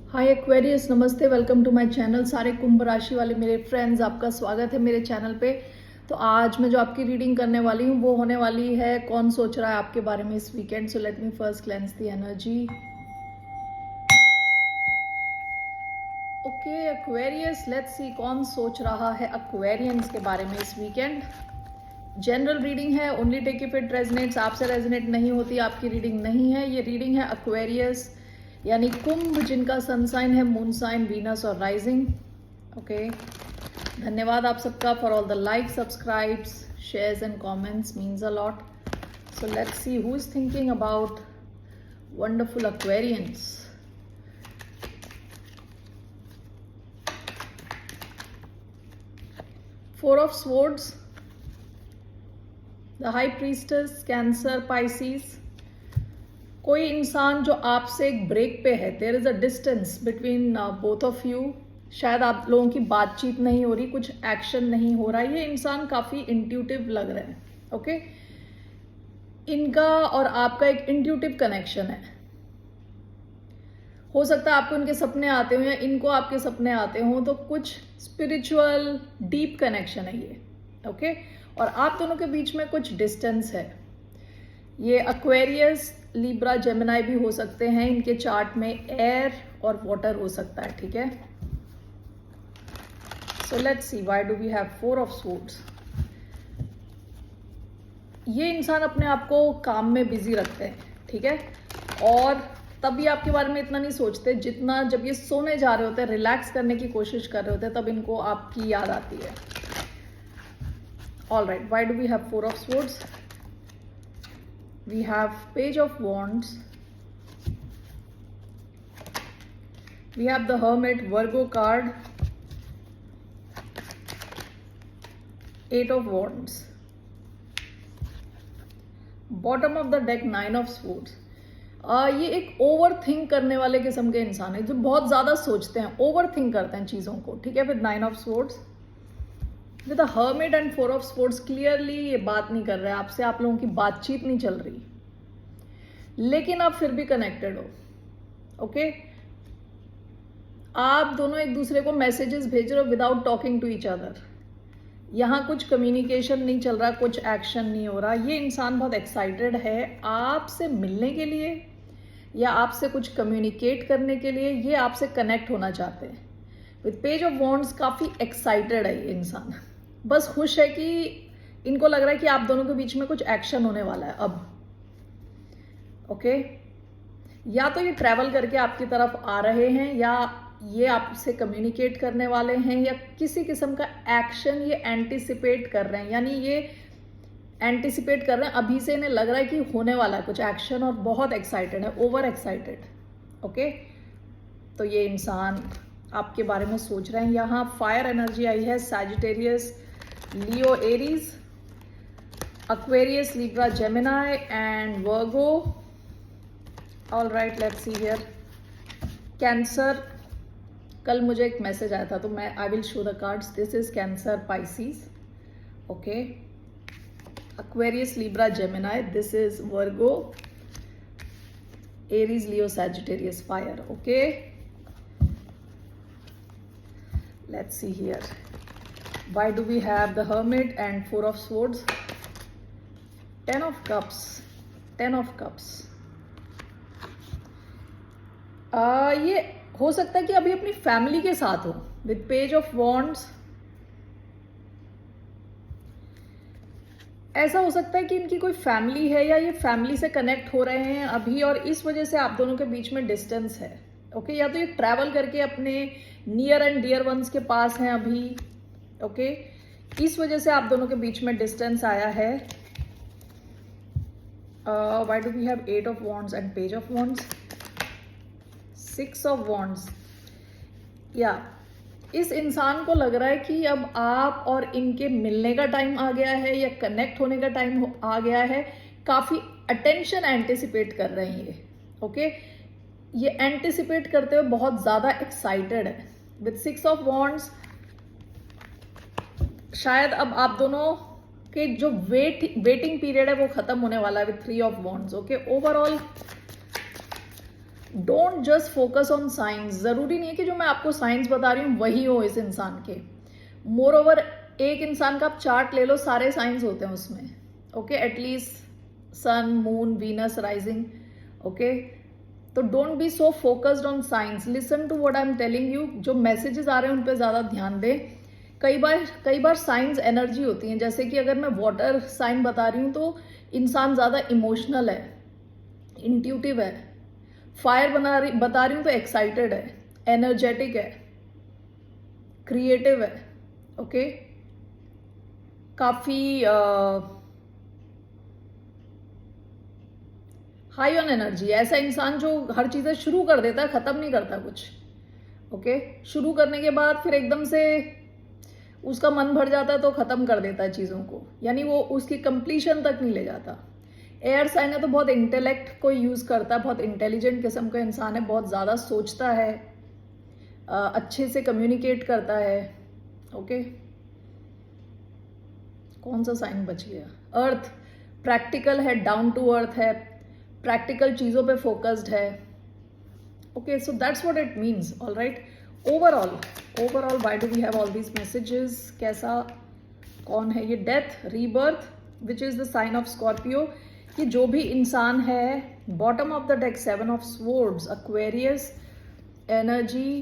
हाय Aquarius, नमस्ते, welcome to my channel. सारे कुंभ राशि वाले मेरे फ्रेंड्स, आपका स्वागत है मेरे चैनल पे। तो आज मैं जो आपकी रीडिंग करने वाली हूँ वो होने वाली है कौन सोच रहा है आपके बारे में इस weekend. So let me first cleanse the energy. Okay Aquarius, let's see कौन सोच रहा है एक्वेरियंस के बारे में इस वीकेंड। जनरल रीडिंग है, only take if it resonates. आपसे रेजनेट नहीं होती आपकी रीडिंग नहीं है। ये रीडिंग है एक्वेरियस यानी कुंभ, जिनका सन साइन है मून साइन, वीनस और राइजिंग। ओके, धन्यवाद आप सबका for all the like, subscribes, shares and comments, means a lot. So let's see who is thinking about wonderful Aquarians. Four of swords, the high priestess, Cancer, Pisces. कोई इंसान जो आपसे एक break पे है, there is a distance between both of you. शायद आप लोगों की बातचीत नहीं हो रही, कुछ एक्शन नहीं हो रहा। ये इंसान काफी इंट्यूटिव लग रहे हैं। ओके, इनका और आपका एक इंट्यूटिव कनेक्शन है। हो सकता है आपको इनके सपने आते हो या इनको आपके सपने आते हो, तो कुछ स्पिरिचुअल डीप कनेक्शन है ये। ओके, और आप दोनों के बीच में कुछ डिस्टेंस है। ये एक्वेरियस, लिब्रा, जेमिनाई भी हो सकते हैं। इनके चार्ट में एयर और वाटर हो सकता है। ठीक है, so let's see why do we have four of swords. ये इंसान अपने आप को काम में बिजी रखते हैं, ठीक है, और तब भी आपके बारे में इतना नहीं सोचते जितना जब ये सोने जा रहे होते हैं, रिलैक्स करने की कोशिश कर रहे होते हैं, तब इनको आपकी याद आती है। All right, why do we have four of swords? We have page of wands, we have the hermit, Virgo card, eight of wands, bottom of the deck, nine of swords. ये एक ओवर थिंक करने वाले किस्म के इंसान है जो बहुत ज्यादा सोचते हैं, ओवर थिंक करते हैं चीजों को। ठीक है, with nine of swords, with the hermit and four of swords, clearly ये बात नहीं कर रहे हैं आपसे, आप लोगों की बातचीत नहीं चल रही, लेकिन आप फिर भी कनेक्टेड हो। ओके, आप दोनों एक दूसरे को मैसेजेस भेज रहे हो without talking to each other. यहां कुछ कम्युनिकेशन नहीं चल रहा, कुछ एक्शन नहीं हो रहा। ये इंसान बहुत एक्साइटेड है आपसे मिलने के लिए या आपसे कुछ कम्युनिकेट करने के लिए। ये आपसे कनेक्ट होना चाहते हैं। विद पेज ऑफ वॉन्ड्स, काफी एक्साइटेड है ये इंसान, बस खुश है कि इनको लग रहा है कि आप दोनों के बीच में कुछ एक्शन होने वाला है अब। ओके, या तो ये ट्रैवल करके आपकी तरफ आ रहे हैं या ये आपसे कम्युनिकेट करने वाले हैं या किसी किस्म का एक्शन ये एंटिसिपेट कर रहे हैं, यानी ये एंटिसिपेट कर रहे हैं, अभी से इन्हें लग रहा है कि होने वाला है कुछ एक्शन और बहुत एक्साइटेड है, ओवर एक्साइटेड। ओके, तो ये इंसान आपके बारे में सोच रहे हैं। यहाँ फायर एनर्जी आई है, Sagittarius, Leo, Aries, Aquarius, Libra, Gemini and Virgo. All right, let's see here. Cancer, कल मुझे एक मैसेज आया था तो मैं I will show the cards. This is Cancer, Pisces. Okay, Aquarius, Libra, Gemini, this is Virgo, Aries, Leo, Sagittarius, fire. Okay, let's see here why do we have the hermit and four of swords, ten of cups, ten of cups. ये हो सकता है कि अभी अपनी family के साथ हो। विद पेज ऑफ वॉन्ड्स, ऐसा हो सकता है कि इनकी कोई फैमिली है या ये फैमिली से कनेक्ट हो रहे हैं अभी, और इस वजह से आप दोनों के बीच में डिस्टेंस है। ओके, या तो ये ट्रैवल करके अपने नियर एंड डियर वंस के पास हैं अभी। ओके, इस वजह से आप दोनों के बीच में डिस्टेंस आया है। Why do we have eight of wands and page of wands, six of wands. या इस इंसान को लग रहा है कि अब आप और इनके मिलने का टाइम आ गया है या कनेक्ट होने का टाइम आ गया है। काफी अटेंशन एंटिसिपेट कर रहे हैं ये। ओके, ये एंटिसिपेट करते हुए बहुत ज्यादा एक्साइटेड है। विद सिक्स ऑफ वॉन्ड्स, शायद अब आप दोनों के जो वेटिंग पीरियड है वो खत्म होने वाला है with three of wands. Okay, overall don't just focus on science. ज़रूरी नहीं है कि जो मैं आपको साइंस बता रही हूँ वही हो इस इंसान के। मोर ओवर, एक इंसान का आप चार्ट ले लो, सारे साइंस होते हैं उसमें। Okay, at least sun, moon, Venus, rising. Okay, तो don't be so focused on signs, listen to what I am telling you. जो मैसेजेस आ रहे हैं उन पर ज़्यादा ध्यान दें। कई बार साइंस एनर्जी होती हैं, जैसे कि अगर मैं वाटर साइन बता रही हूँ तो इंसान ज़्यादा इमोशनल है, इंट्यूटिव है। फायर बता रही हूँ तो एक्साइटेड है, एनर्जेटिक है, क्रिएटिव है। ओके, काफ़ी हाई ऑन एनर्जी। ऐसा इंसान जो हर चीज़ें शुरू कर देता है, ख़त्म नहीं करता कुछ। ओके, शुरू करने के बाद फिर एकदम से उसका मन भर जाता है तो ख़त्म कर देता है चीज़ों को, यानी वो उसकी कंप्लीशन तक नहीं ले जाता। एयर साइन है तो बहुत इंटेलेक्ट को यूज़ करता है, बहुत इंटेलिजेंट किस्म का इंसान है, बहुत ज़्यादा सोचता है, अच्छे से कम्युनिकेट करता है। ओके, कौन सा साइन बच गया? अर्थ, प्रैक्टिकल है, डाउन टू अर्थ है, प्रैक्टिकल चीज़ों पे फोकस्ड है। Okay, so that's what it means. All right, overall why do we have all these messages? कैसा, कौन है ये? Death, rebirth, which is the sign of Scorpio. कि जो भी इंसान है, bottom of the deck 7 of swords, Aquarius energy.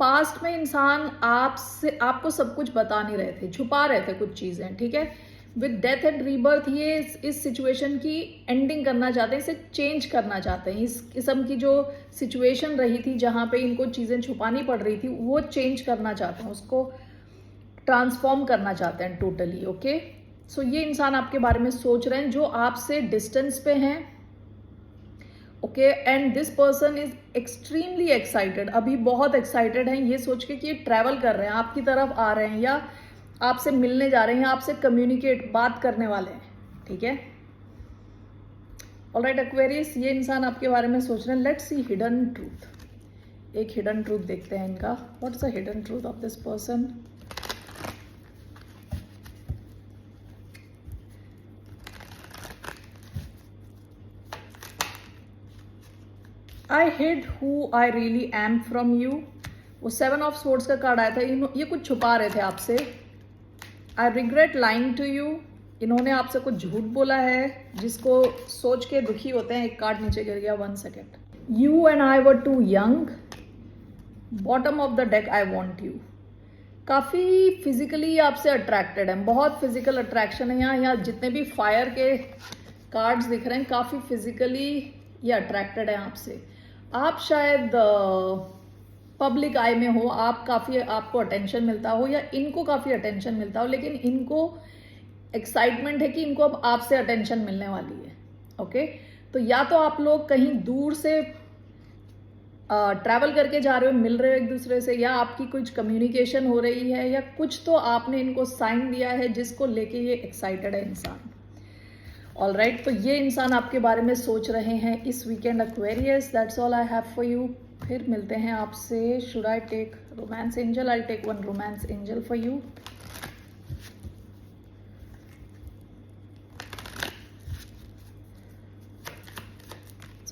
Past में इंसान आपको सब कुछ बता नहीं रहे थे, छुपा रहे थे कुछ चीज़ें, ठीक है। विद डेथ एंड रीबर्थ ये इस सिचुएशन की एंडिंग करना चाहते हैं, इसे चेंज करना चाहते हैं। इस किस्म की जो सिचुएशन रही थी जहाँ पे इनको चीज़ें छुपानी पड़ रही थी, वो चेंज करना चाहते हैं, उसको ट्रांसफॉर्म करना चाहते हैं टोटली। ओके, सो ये इंसान आपके बारे में सोच रहे हैं जो आपसे डिस्टेंस पे हैं। Okay, and this person is extremely excited, अभी बहुत एक्साइटेड हैं ये सोच के कि ये ट्रैवल कर रहे हैं, आपकी तरफ आ रहे हैं, या आपसे मिलने जा रहे हैं, या आपसे कम्युनिकेट, बात करने वाले हैं, ठीक है। ऑलराइट एक्वेरियस, ये इंसान आपके बारे में सोच रहे हैं। Let's see hidden truth. एक हिडन ट्रूथ देखते हैं इनका। What is the hidden truth of this person? I hid who I really am from you. वो 7 ऑफ स्वॉर्ड्स का कार्ड आया था। ये कुछ छुपा रहे थे आपसे। I regret lying to you, इन्होंने आपसे कुछ झूठ बोला है जिसको सोच के दुखी होते हैं। एक कार्ड नीचे गिर गया, 1 second. You and I were too young, bottom of the deck, I want you. काफ़ी फिजिकली आपसे अट्रैक्टेड है, बहुत फिजिकल अट्रैक्शन है यहाँ जितने भी फायर के कार्ड्स दिख रहे हैं, काफ़ी फिजिकली ये अट्रैक्टेड है आपसे। आप शायद पब्लिक आई में हो, आपको अटेंशन मिलता हो, या इनको काफ़ी अटेंशन मिलता हो, लेकिन इनको एक्साइटमेंट है कि इनको अब आपसे अटेंशन मिलने वाली है। ओके, तो या तो आप लोग कहीं दूर से ट्रैवल करके जा रहे हो, मिल रहे हो एक दूसरे से, या आपकी कुछ कम्युनिकेशन हो रही है, या कुछ तो आपने इनको साइन दिया है जिसको लेके ये एक्साइटेड है इंसान। ऑल राइट, तो ये इंसान आपके बारे में सोच रहे हैं इस weekend Aquarius. That's all I have for you. फिर मिलते हैं आपसे। Should I take romance angel? I take 1 romance angel for you.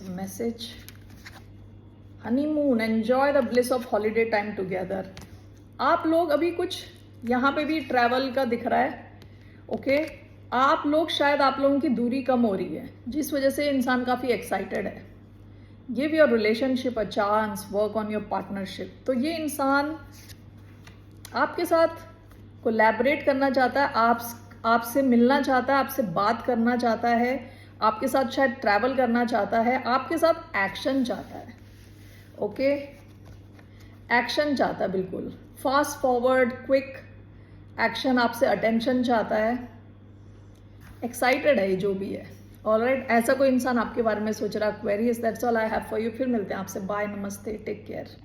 Message, honeymoon, enjoy the bliss of holiday time together. आप लोग अभी कुछ यहाँ पे भी ट्रैवल का दिख रहा है। ओके, आप लोग शायद, आप लोगों की दूरी कम हो रही है जिस वजह से इंसान काफ़ी एक्साइटेड है। Give your relationship a chance, work on your partnership. तो ये इंसान आपके साथ कोलैबोरेट करना चाहता है, आपसे मिलना चाहता है, आपसे बात करना चाहता है, आपके साथ शायद ट्रैवल करना चाहता है, आपके साथ एक्शन चाहता है। ओके, एक्शन चाहता है, बिल्कुल फास्ट फॉरवर्ड क्विक एक्शन, आपसे अटेंशन चाहता है, एक्साइटेड है ये जो भी है। ऑलराइट, ऐसा कोई इंसान आपके बारे में सोच रहा है Aquarius. That's all I have for you. फिर मिलते हैं आपसे। बाय, नमस्ते, टेक केयर।